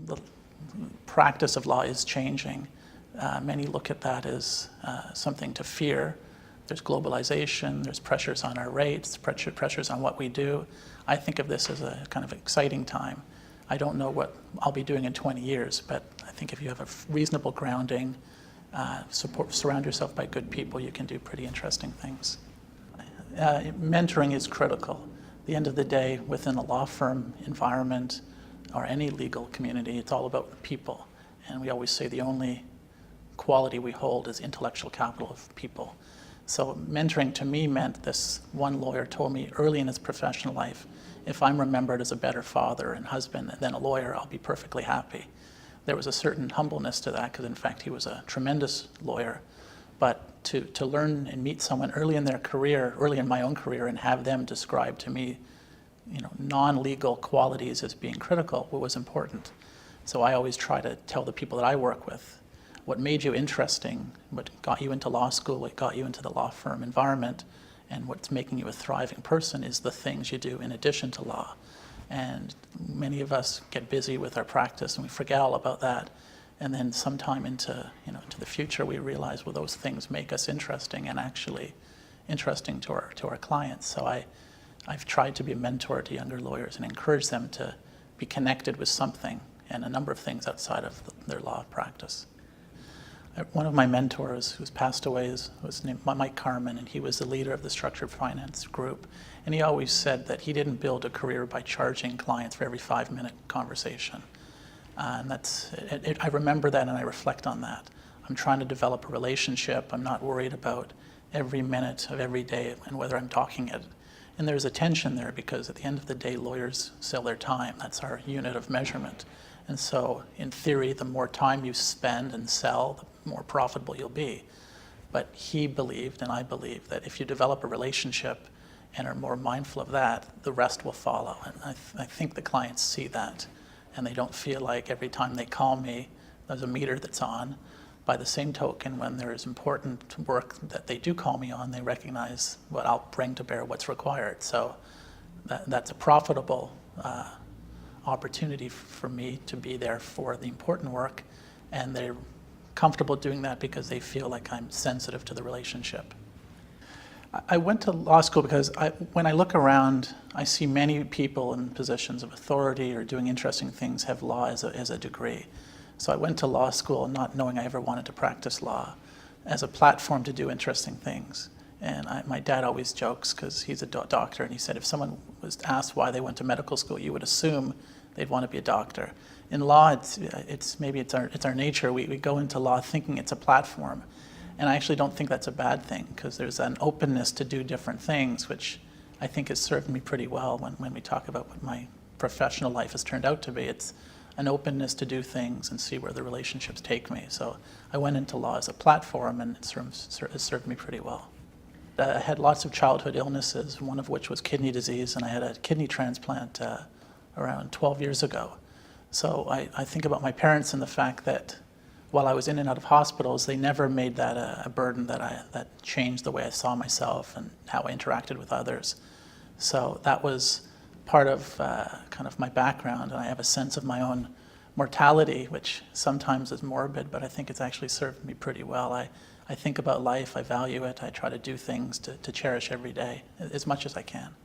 The practice of law is changing. Many look at that as something to fear. There's globalization, there's pressures on our rates, pressures on what we do. I think of this as a kind of exciting time. I don't know what I'll be doing in 20 years, but I think if you have a reasonable grounding, surround yourself by good people, you can do pretty interesting things. Mentoring is critical. At the end of the day, within a law firm environment or any legal community, it's all about the people. And we always say the only quality we hold is intellectual capital of people. So mentoring to me meant this one lawyer told me early in his professional life, if I'm remembered as a better father and husband than a lawyer, I'll be perfectly happy. There was a certain humbleness to that because in fact he was a tremendous lawyer. But to learn and meet someone early in their career, early in my own career, and have them describe to me, non-legal qualities as being critical, what was important. So I always try to tell the people that I work with, what made you interesting, what got you into law school, what got you into the law firm environment, and what's making you a thriving person is the things you do in addition to law. And many of us get busy with our practice and we forget all about that. And then sometime into the future, we realize, well, those things make us interesting and actually interesting to our clients. So I've tried to be a mentor to younger lawyers and encourage them to be connected with something and a number of things outside of their law practice. One of my mentors who's passed away was named Mike Carmen, and he was the leader of the structured finance group. And he always said that he didn't build a career by charging clients for every 5-minute conversation. And I remember that and I reflect on that. I'm trying to develop a relationship. I'm not worried about every minute of every day and whether I'm talking it. And there's a tension there because at the end of the day, lawyers sell their time. That's our unit of measurement. And so in theory, the more time you spend and sell, the more profitable you'll be. But he believed, and I believe, that if you develop a relationship and are more mindful of that, the rest will follow. And I think the clients see that. And they don't feel like every time they call me, there's a meter that's on. By the same token, when there is important work that they do call me on, they recognize what I'll bring to bear, what's required. So that's a profitable opportunity for me to be there for the important work, and they're comfortable doing that because they feel like I'm sensitive to the relationship. I went to law school because when I look around, I see many people in positions of authority or doing interesting things have law as a degree. So I went to law school not knowing I ever wanted to practice law as a platform to do interesting things. And my dad always jokes because he's a doctor, and he said if someone was asked why they went to medical school, you would assume they'd want to be a doctor. In law, it's our nature. We go into law thinking it's a platform. And I actually don't think that's a bad thing because there's an openness to do different things, which I think has served me pretty well when we talk about what my professional life has turned out to be. It's an openness to do things and see where the relationships take me. So I went into law as a platform, and it has served me pretty well. I had lots of childhood illnesses, one of which was kidney disease, and I had a kidney transplant around 12 years ago. So I think about my parents and the fact that while I was in and out of hospitals, they never made that a burden that changed the way I saw myself and how I interacted with others. So that was part of kind of my background, and I have a sense of my own mortality, which sometimes is morbid, but I think it's actually served me pretty well. I think about life, I value it, I try to do things to cherish every day as much as I can.